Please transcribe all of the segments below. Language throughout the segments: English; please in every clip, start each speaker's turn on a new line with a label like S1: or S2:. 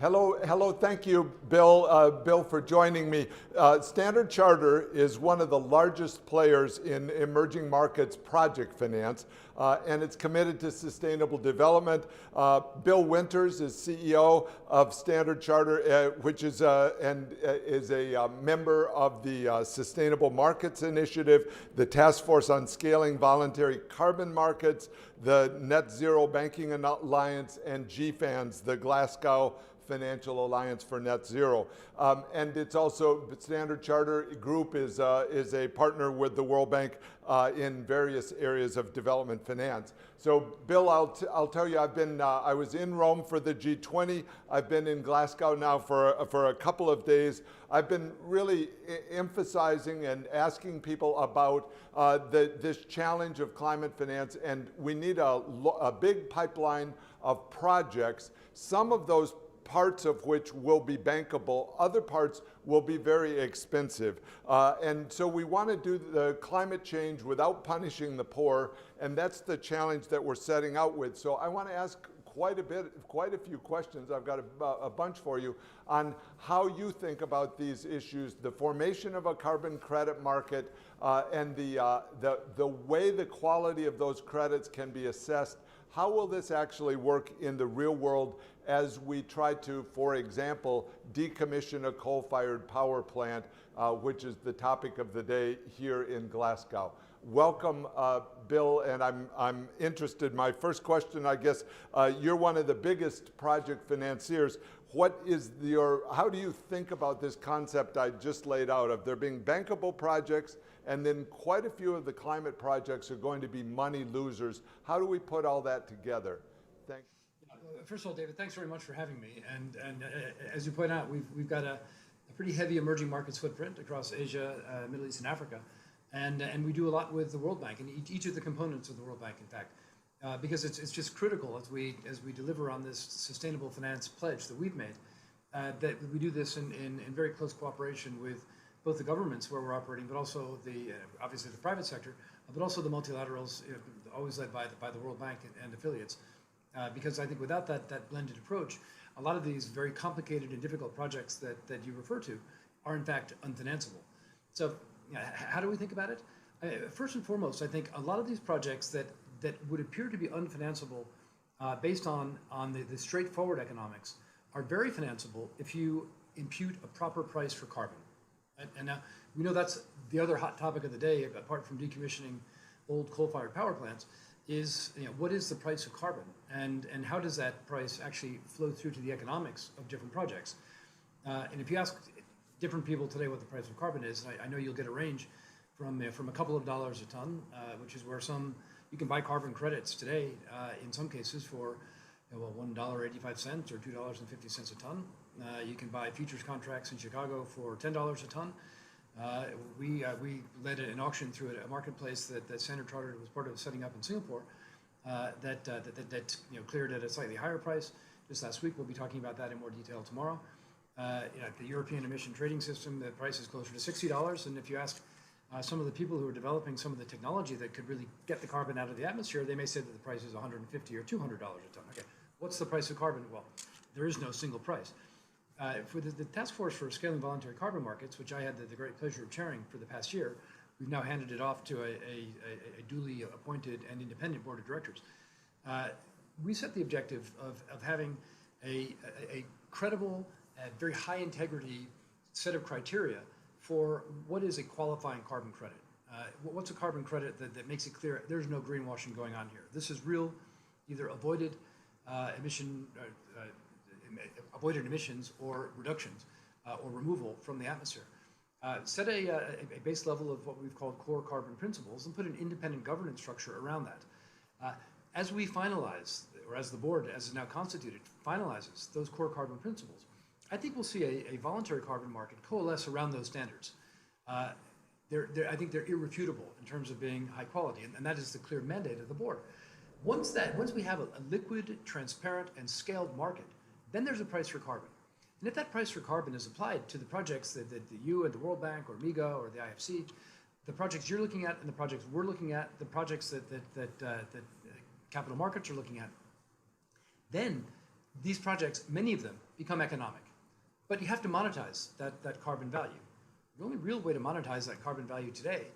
S1: Hello. Thank you, Bill, for joining me. Standard Chartered is one of the largest players in emerging markets project finance, and it's committed to sustainable development. Bill Winters is CEO of Standard Chartered, which is a member of the Sustainable Markets Initiative, the Task Force on Scaling Voluntary Carbon Markets, the Net Zero Banking Alliance, and GFANZ, the Glasgow Financial Alliance for Net Zero. And it's also, Standard Chartered Group is a partner with the World Bank in various areas of development finance. So Bill, I'll tell you, I was in Rome for the G20. I've been in Glasgow now for a couple of days. I've been really emphasizing and asking people about this challenge of climate finance, and we need a big pipeline of projects. Some of those parts of which will be bankable, other parts will be very expensive. And so we want to do the climate change without punishing the poor, and that's the challenge that we're setting out with. So I want to ask quite a few questions. I've got a bunch for you on how you think about these issues, the formation of a carbon credit market, and the way the quality of those credits can be assessed. How will this actually work in the real world as we try to, for example, decommission a coal-fired power plant, which is the topic of the day here in Glasgow? Welcome, Bill, and I'm interested. My first question, I guess, you're one of the biggest project financiers. How do you think about this concept I just laid out of there being bankable projects, and then quite a few of the climate projects are going to be money losers? How do we put all that together? Thanks.
S2: First of all, David, thanks very much for having me. And as you point out, we've got a pretty heavy emerging markets footprint across Asia, Middle East, and Africa. And we do a lot with the World Bank, and each of the components of the World Bank, in fact, because it's just critical as we deliver on this sustainable finance pledge that we've made, that we do this in very close cooperation with both the governments where we're operating, but also obviously the private sector, but also the multilaterals, always led by the World Bank and affiliates. Because I think without that blended approach, a lot of these very complicated and difficult projects that you refer to are in fact unfinanceable. So how do we think about it? First and foremost, I think a lot of these projects that would appear to be unfinanceable based on the straightforward economics are very financeable if you impute a proper price for carbon. And now we know that's the other hot topic of the day, apart from decommissioning old coal-fired power plants, is what is the price of carbon, and how does that price actually flow through to the economics of different projects? And if you ask different people today what the price of carbon is, I know you'll get a range from a couple of dollars a ton, which is where you can buy carbon credits today in some cases for $1.85 or $2.50 a ton. You can buy futures contracts in Chicago for $10 a ton. We led an auction through a marketplace that Standard Chartered was part of setting up in Singapore that cleared at a slightly higher price just last week. We'll be talking about that in more detail tomorrow. The European emission trading system, the price is closer to $60. And if you ask some of the people who are developing some of the technology that could really get the carbon out of the atmosphere, they may say that the price is $150 or $200 a ton. Okay, what's the price of carbon? Well, there is no single price. For the Task Force for Scaling Voluntary Carbon Markets, which I had the great pleasure of chairing for the past year, we've now handed it off to a duly appointed and independent board of directors. We set the objective of having a credible, very high integrity set of criteria for what is a qualifying carbon credit. What's a carbon credit that makes it clear there's no greenwashing going on here? This is real, either avoided emissions or reductions or removal from the atmosphere. Set a base level of what we've called core carbon principles and put an independent governance structure around that. As we finalize, or as the board, as is now constituted, finalizes those core carbon principles, I think we'll see a voluntary carbon market coalesce around those standards. I think they're irrefutable in terms of being high quality, and that is the clear mandate of the board. Once we have a liquid, transparent, and scaled market, then there's a price for carbon. And if that price for carbon is applied to the projects that you and the World Bank or MIGA or the IFC, the projects you're looking at and the projects we're looking at, the projects that capital markets are looking at, then these projects, many of them, become economic. But you have to monetize that carbon value. The only real way to monetize that carbon value today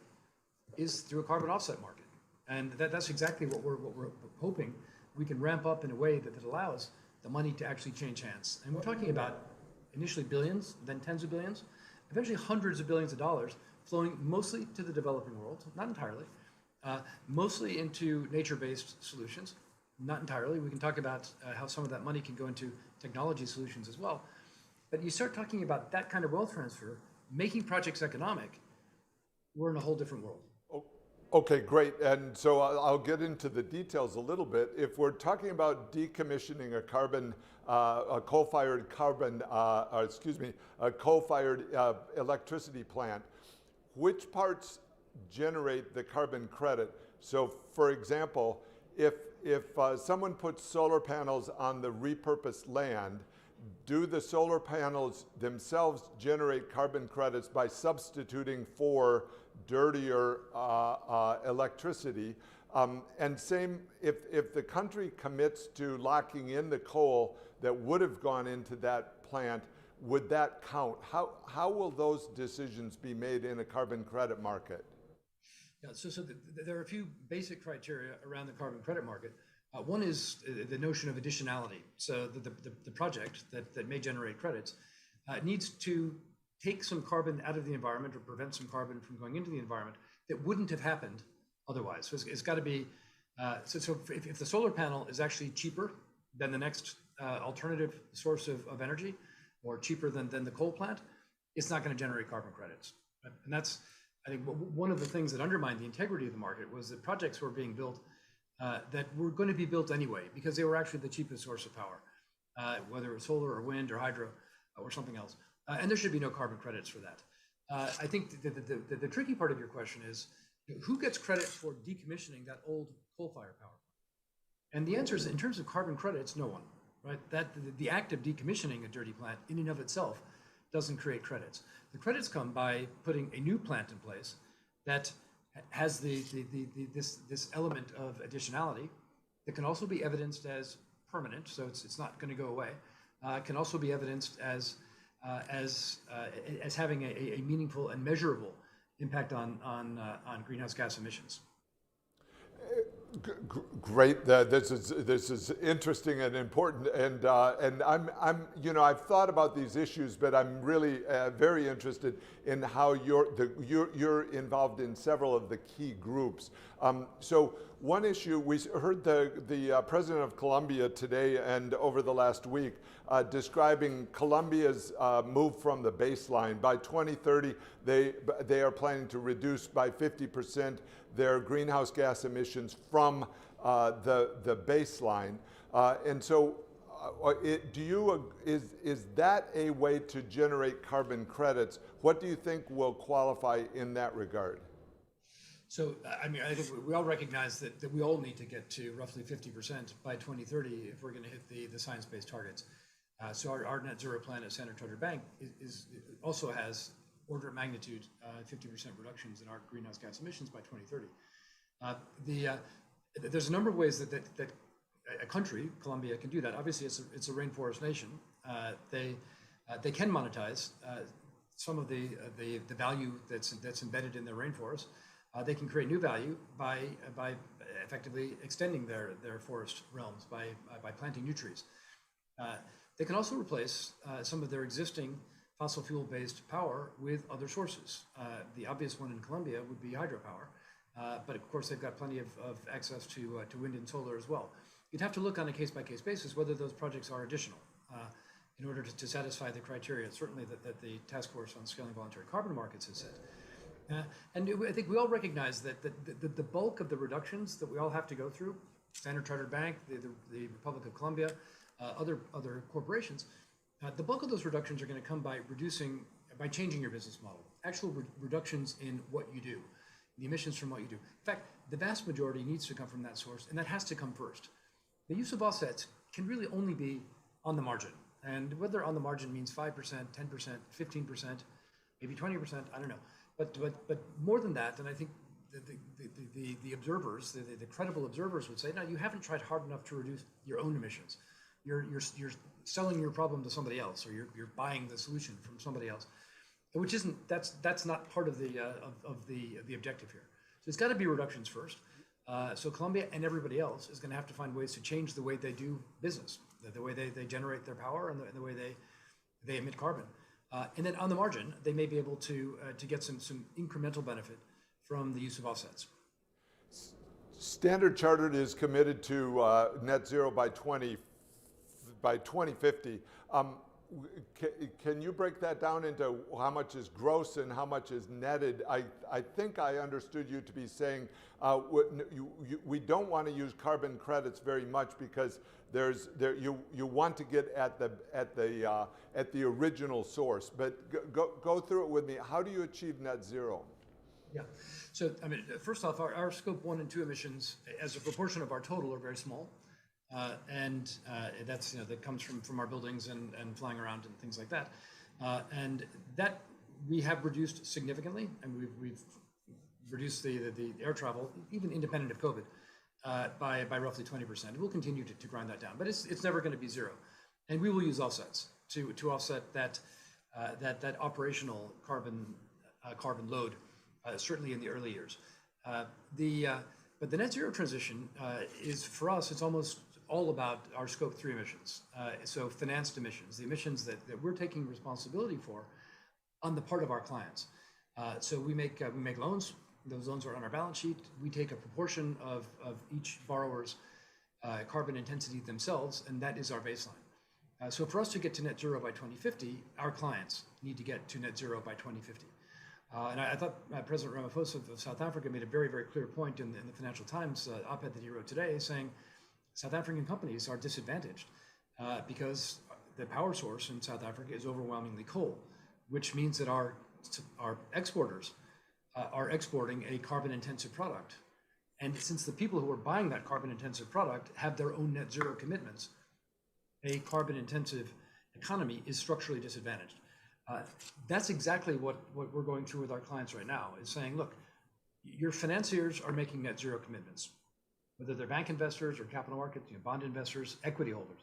S2: is through a carbon offset market. And that's exactly what we're hoping we can ramp up in a way that allows the money to actually change hands. And we're talking about initially billions, then tens of billions, eventually hundreds of billions of dollars flowing mostly to the developing world, not entirely, mostly into nature-based solutions, not entirely. We can talk about how some of that money can go into technology solutions as well. But you start talking about that kind of wealth transfer, making projects economic, we're in a whole different world.
S1: Okay, great. And so I'll get into the details a little bit. If we're talking about decommissioning a coal-fired electricity plant, which parts generate the carbon credit? So, for example, if someone puts solar panels on the repurposed land, do the solar panels themselves generate carbon credits by substituting for dirtier electricity? And same, if the country commits to locking in the coal that would have gone into that plant, would that count? How will those decisions be made in a carbon credit market?
S2: Yeah, there are a few basic criteria around the carbon credit market. One is the notion of additionality. So the project that may generate credits needs to take some carbon out of the environment or prevent some carbon from going into the environment that wouldn't have happened otherwise. So it's got to be, if the solar panel is actually cheaper than the next alternative source of energy, or cheaper than the coal plant, it's not going to generate carbon credits. Right? And that's, I think, one of the things that undermined the integrity of the market was that projects were being built that were going to be built anyway because they were actually the cheapest source of power, whether it was solar or wind or hydro or something else. And there should be no carbon credits for that. I think the tricky part of your question is, who gets credit for decommissioning that old coal-fired power plant? And the answer is, in terms of carbon credits, no one. Right? The act of decommissioning a dirty plant in and of itself doesn't create credits. The credits come by putting a new plant in place that has this element of additionality that can also be evidenced as permanent, so it's not going to go away. Can also be evidenced as having a meaningful and measurable impact on greenhouse gas emissions.
S1: Great. This is interesting and important, and I'm I've thought about these issues, but I'm really very interested in how you're involved in several of the key groups. So one issue, we heard the president of Colombia today and over the last week describing Colombia's move from the baseline. By 2030, they are planning to reduce by 50% their greenhouse gas emissions from the baseline. And so is that a way to generate carbon credits? What do you think will qualify in that regard?
S2: So, I mean, I think we all recognize that we all need to get to roughly 50% by 2030 if we're going to hit the science-based targets. So our net zero plan at Standard Chartered Bank also has order of magnitude 50% reductions in our greenhouse gas emissions by 2030. There's a number of ways that a country, Colombia, can do that. Obviously, it's a rainforest nation. They can monetize some of the value that's embedded in their rainforest. They can create new value by effectively extending their forest realms by planting new trees. They can also replace some of their existing fossil fuel-based power with other sources. The obvious one in Colombia would be hydropower, but of course they've got plenty of access to wind and solar as well. You'd have to look on a case-by-case basis whether those projects are additional in order to satisfy the criteria, certainly that the Task Force on Scaling Voluntary Carbon Markets has set. And I think we all recognize that the bulk of the reductions that we all have to go through, Standard Chartered Bank, the Republic of Colombia, other corporations, the bulk of those reductions are going to come by changing your business model. Actual reductions in what you do, the emissions from what you do. In fact, the vast majority needs to come from that source, and that has to come first. The use of offsets can really only be on the margin. And whether on the margin means 5%, 10%, 15%, maybe 20%, I don't know. But more than that, and I think the observers, the credible observers would say, no, you haven't tried hard enough to reduce your own emissions. you're selling your problem to somebody else, or you're buying the solution from somebody else, which isn't that's not part of the objective here. So it's got to be reductions first. So Colombia and everybody else is going to have to find ways to change the way they do business, the way they generate their power, and the way they emit carbon. And then on the margin, they may be able to get some incremental benefit from the use of offsets.
S1: Standard Chartered is committed to net zero by 2050. Can you break that down into how much is gross and how much is netted? I think I understood you to be saying we don't want to use carbon credits very much because you want to get at the original source. But go through it with me. How do you achieve net zero?
S2: Yeah. So I mean, first off, our scope 1 and 2 emissions, as a proportion of our total, are very small. And that's that comes from our buildings and flying around and things like that, and that we have reduced significantly, and we've reduced the air travel, even independent of COVID, by roughly 20%. We'll continue to grind that down, but it's never going to be zero, and we will use offsets to offset that operational carbon load, certainly in the early years. But the net zero transition is, for us, it's almost all about our scope 3 emissions. So financed emissions, the emissions that we're taking responsibility for on the part of our clients. So we make loans. Those loans are on our balance sheet. We take a proportion of each borrower's carbon intensity themselves, and that is our baseline. So for us to get to net zero by 2050, our clients need to get to net zero by 2050. And I thought President Ramaphosa of South Africa made a very, very clear point in the Financial Times op-ed that he wrote today, saying South African companies are disadvantaged because the power source in South Africa is overwhelmingly coal, which means that our exporters are exporting a carbon-intensive product. And since the people who are buying that carbon-intensive product have their own net zero commitments, a carbon-intensive economy is structurally disadvantaged. That's exactly what we're going through with our clients right now, is saying, look, your financiers are making net zero commitments, whether they're bank investors or capital market, bond investors, equity holders.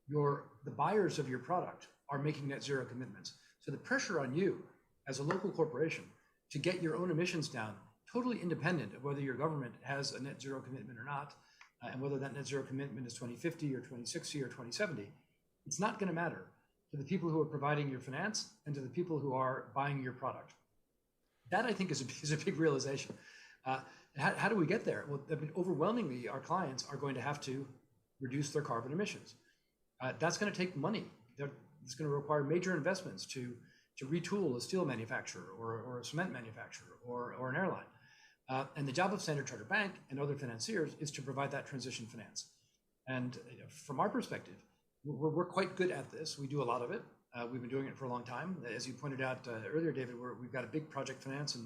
S2: The buyers of your product are making net zero commitments. So the pressure on you as a local corporation to get your own emissions down, totally independent of whether your government has a net zero commitment or not, and whether that net zero commitment is 2050 or 2060 or 2070, it's not going to matter to the people who are providing your finance and to the people who are buying your product. That, I think, is a big realization. How do we get there? Well, I mean, overwhelmingly, our clients are going to have to reduce their carbon emissions. That's going to take money. It's going to require major investments to retool a steel manufacturer or a cement manufacturer or an airline. And the job of Standard Chartered Bank and other financiers is to provide that transition finance. And from our perspective, we're quite good at this. We do a lot of it. We've been doing it for a long time. As you pointed out earlier, David, we've got a big project finance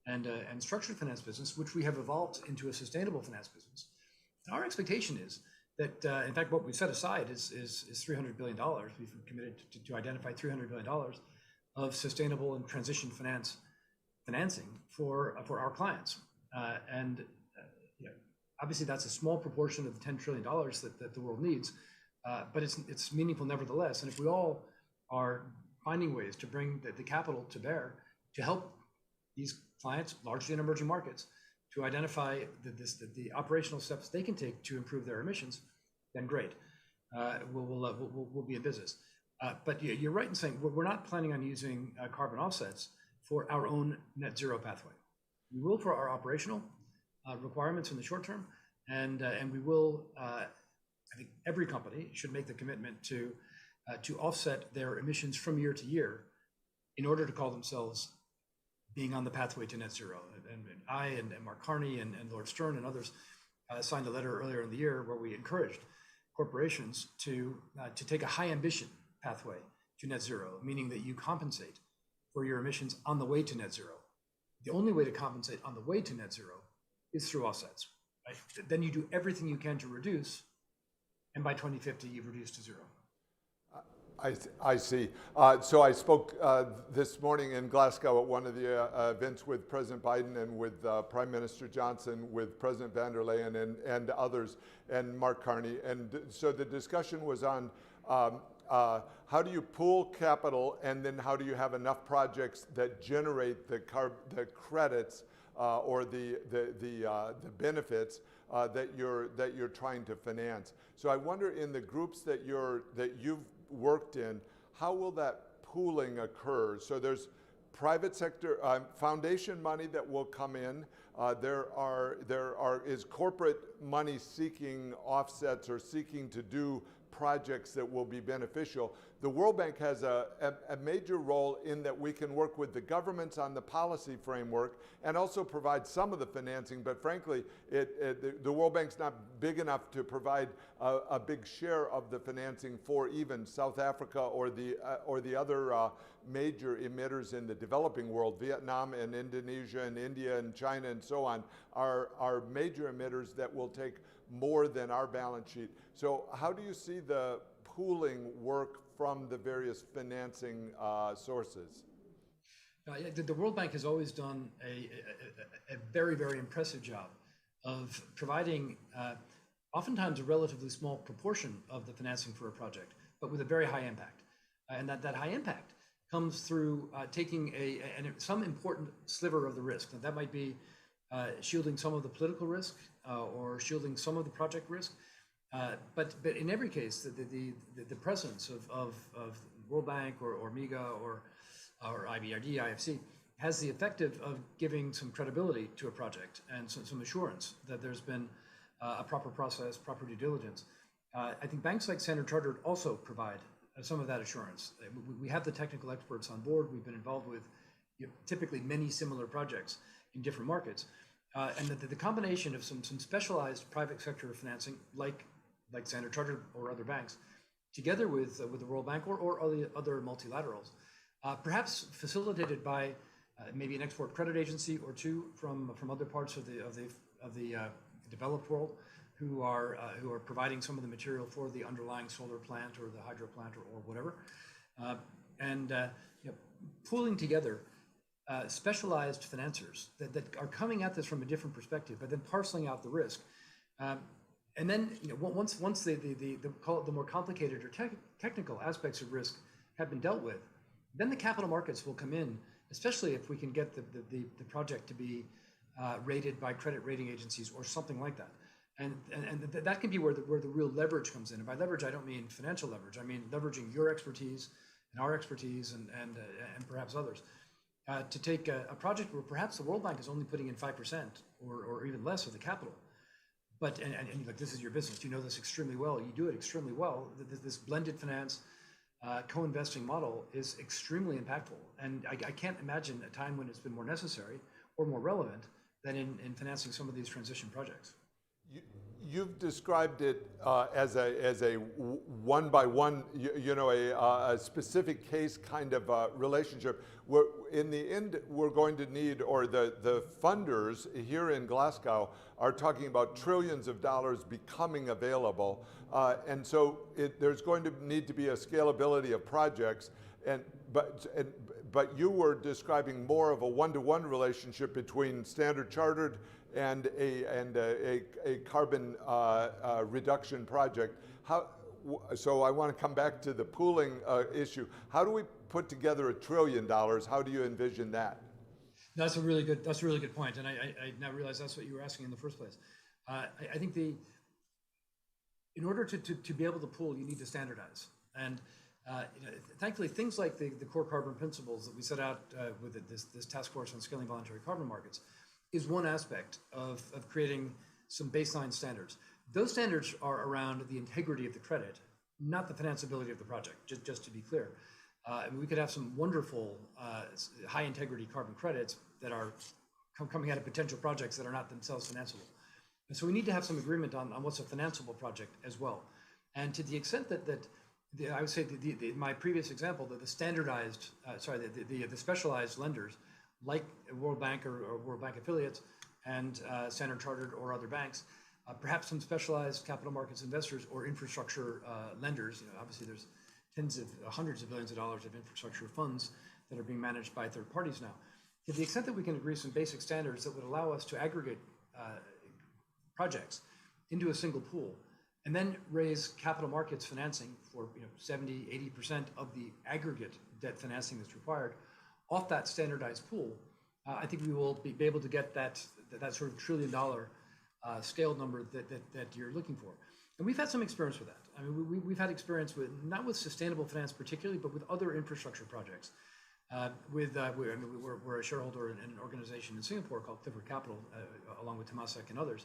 S2: and structured finance business, which we have evolved into a sustainable finance business. And our expectation is that, in fact, what we set aside is $300 billion. We've committed to identify $300 billion of sustainable and transition financing for our clients. Obviously, that's a small proportion of the $10 trillion that the world needs, but it's meaningful nevertheless. And if we all are finding ways to bring the capital to bear to help these clients, largely in emerging markets, to identify the operational steps they can take to improve their emissions, then great. We'll be in business. But you're right in saying we're not planning on using carbon offsets for our own net zero pathway. We will for our operational requirements in the short term, and we will. I think every company should make the commitment to offset their emissions from year to year in order to call themselves being on the pathway to net zero. And I and Mark Carney and Lord Stern and others signed a letter earlier in the year where we encouraged corporations to take a high ambition pathway to net zero, meaning that you compensate for your emissions on the way to net zero. The only way to compensate on the way to net zero is through offsets. Right? Then you do everything you can to reduce, and by 2050, you've reduced to zero.
S1: I see. So I spoke this morning in Glasgow at one of the events with President Biden and with Prime Minister Johnson, with President van der Leyen and others, and Mark Carney. And so the discussion was on how do you pool capital, and then how do you have enough projects that generate the credits or the benefits that you're trying to finance. So I wonder, in the groups that you've worked in, how will that pooling occur? So there's private sector foundation money that will come in. There is corporate money seeking offsets or seeking to do projects that will be beneficial. The World Bank has a major role in that we can work with the governments on the policy framework and also provide some of the financing, but frankly, the World Bank's not big enough to provide a big share of the financing for even South Africa or the other major emitters in the developing world. Vietnam and Indonesia and India and China and so on are major emitters that will take more than our balance sheet. So how do you see the pooling work from the various financing sources?
S2: The World Bank has always done a very, very impressive job of providing oftentimes a relatively small proportion of the financing for a project, but with a very high impact. And that high impact comes through taking some important sliver of the risk. Now, that might be shielding some of the political risk or shielding some of the project risk. But in every case, the presence of World Bank or MIGA or IBRD, IFC has the effect of giving some credibility to a project and some assurance that there's been a proper process, proper due diligence. I think banks like Standard Chartered also provide some of that assurance. We have the technical experts on board. We've been involved with typically many similar projects in different markets. And the combination of some specialized private sector financing, like Standard Chartered or other banks, together with the World Bank or other multilaterals, perhaps facilitated by maybe an export credit agency or two from other parts of the developed world, who are providing some of the material for the underlying solar plant or the hydro plant or whatever, pooling together specialized financiers that are coming at this from a different perspective, but then parceling out the risk. And then, once the more complicated or technical aspects of risk have been dealt with, then the capital markets will come in, especially if we can get the project to be rated by credit rating agencies or something like that. And that can be where the real leverage comes in. And by leverage, I don't mean financial leverage. I mean leveraging your expertise and our expertise and perhaps others to take a project where perhaps the World Bank is only putting in 5% or even less of the capital. But and like, this is your business. You know this extremely well. You do it extremely well. This blended finance co-investing model is extremely impactful. And I can't imagine a time when it's been more necessary or more relevant than in financing some of these transition projects.
S1: You've described it as a one by one, a specific case kind of relationship. Where in the end, we're going to need, or the funders here in Glasgow are talking about trillions of dollars becoming available, and so there's going to need to be a scalability of projects. But you were describing more of a one-to-one relationship between Standard Chartered and a carbon reduction project. So I want to come back to the pooling issue. How do we put together $1 trillion? How do you envision that?
S2: That's a really good point, and I now realize that's what you were asking in the first place. I think in order to be able to pool, you need to standardize, and thankfully things like the core carbon principles that we set out with this task force on scaling voluntary carbon markets is one aspect of creating some baseline standards. Those standards are around the integrity of the credit, not the financeability of the project, just to be clear. We could have some wonderful high integrity carbon credits that are coming out of potential projects that are not themselves financeable. And so we need to have some agreement on what's a financeable project as well. And to the extent that I would say my previous example, that the standardized, the specialized lenders like World Bank or World Bank affiliates and Standard Chartered or other banks, perhaps some specialized capital markets investors or infrastructure lenders. Obviously there's hundreds of billions of dollars of infrastructure funds that are being managed by third parties now. To the extent that we can agree some basic standards that would allow us to aggregate projects into a single pool and then raise capital markets financing for 70, 80% of the aggregate debt financing that's required off that standardized pool, I think we will be able to get that sort of $1 trillion scale number that you're looking for. And we've had some experience with that. I mean, we've had experience with, not with sustainable finance particularly, but with other infrastructure projects. We're a shareholder in an organization in Singapore called Clifford Capital, along with Temasek and others,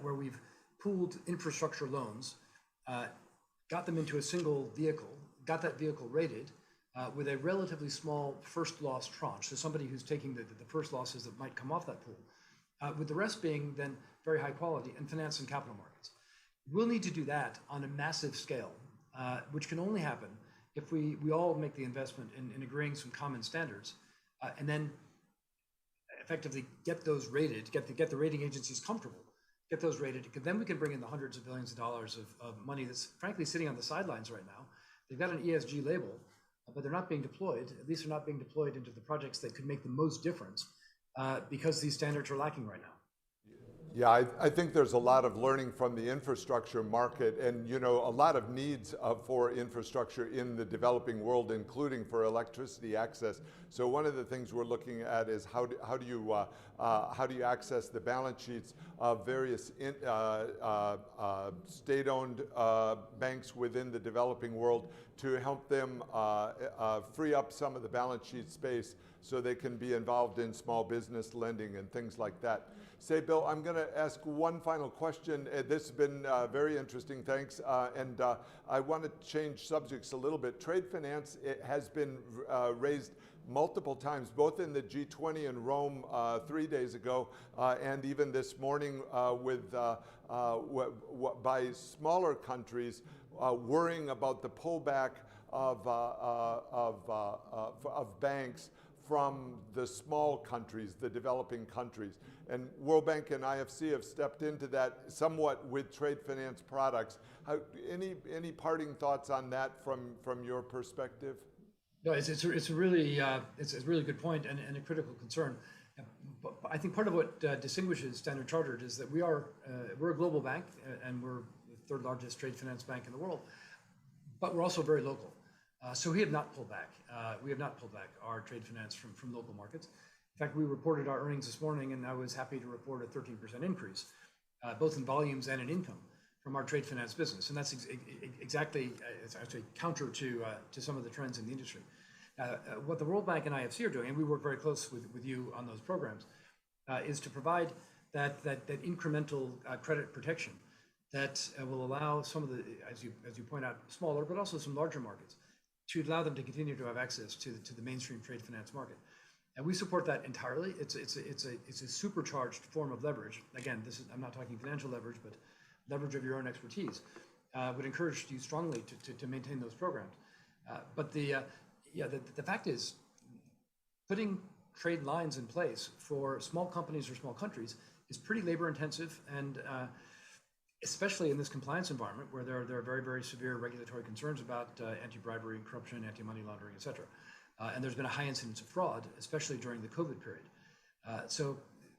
S2: where we've pooled infrastructure loans, got them into a single vehicle, got that vehicle rated with a relatively small first loss tranche, so somebody who's taking the first losses that might come off that pool, with the rest being then very high quality and financed in capital markets. We'll need to do that on a massive scale, which can only happen if we all make the investment in agreeing some common standards, and then effectively get those rated, get the rating agencies comfortable, get those rated, because then we can bring in the hundreds of billions of dollars of money that's frankly sitting on the sidelines right now. They've got an ESG label, but they're not being deployed. At least they're not being deployed into the projects that could make the most difference, because these standards are lacking right now.
S1: Yeah, I think there's a lot of learning from the infrastructure market, and a lot of needs for infrastructure in the developing world, including for electricity access. So one of the things we're looking at is how do you access the balance sheets of various state-owned banks within the developing world to help them free up some of the balance sheet space so they can be involved in small business lending and things like that. Say, Bill, I'm going to ask one final question. This has been very interesting, thanks. And I want to change subjects a little bit. Trade finance has been raised multiple times, both in the G20 in Rome 3 days ago, and even this morning by smaller countries worrying about the pullback of banks from the small countries, the developing countries. And World Bank and IFC have stepped into that somewhat with trade finance products. Any parting thoughts on that from your perspective?
S2: No, it's a really good point and a critical concern. But I think part of what distinguishes Standard Chartered is that we're a global bank, and we're the third largest trade finance bank in the world, but we're also very local. So we have not pulled back. We have not pulled back our trade finance from local markets. In fact, we reported our earnings this morning, and I was happy to report a 13% increase, both in volumes and in income from our trade finance business. And that's exactly, it's actually counter to some of the trends in the industry. What the World Bank and IFC are doing, and we work very close with you on those programs, is to provide that incremental credit protection that will allow some of the, as you point out, smaller, but also some larger markets, to allow them to continue to have access to the mainstream trade finance market. And we support that entirely. It's a supercharged form of leverage. Again, I'm not talking financial leverage, but leverage of your own expertise. Would encourage you strongly to maintain those programs. But the fact is, putting trade lines in place for small companies or small countries is pretty labor intensive, and especially in this compliance environment where there are very, very severe regulatory concerns about anti-bribery and corruption, anti-money laundering, et cetera. And there's been a high incidence of fraud, especially during the COVID period. So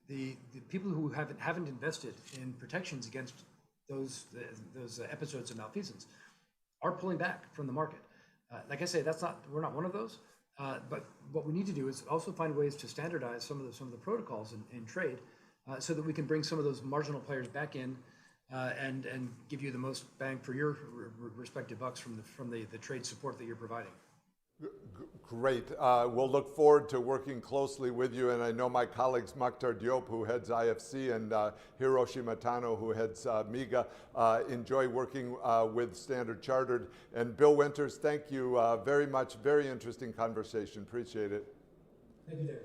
S2: the people who haven't invested in protections against those episodes of malfeasance are pulling back from the market. Like I say, we're not one of those. But what we need to do is also find ways to standardize some of the protocols in trade, so that we can bring some of those marginal players back in and give you the most bang for your respective bucks from the trade support that you're providing.
S1: Great. We'll look forward to working closely with you, and I know my colleagues Makhtar Diop, who heads IFC, and Hiroshi Matano, who heads MIGA, enjoy working with Standard Chartered. And Bill Winters, thank you very much. Very interesting conversation. Appreciate it.
S2: Thank you, David.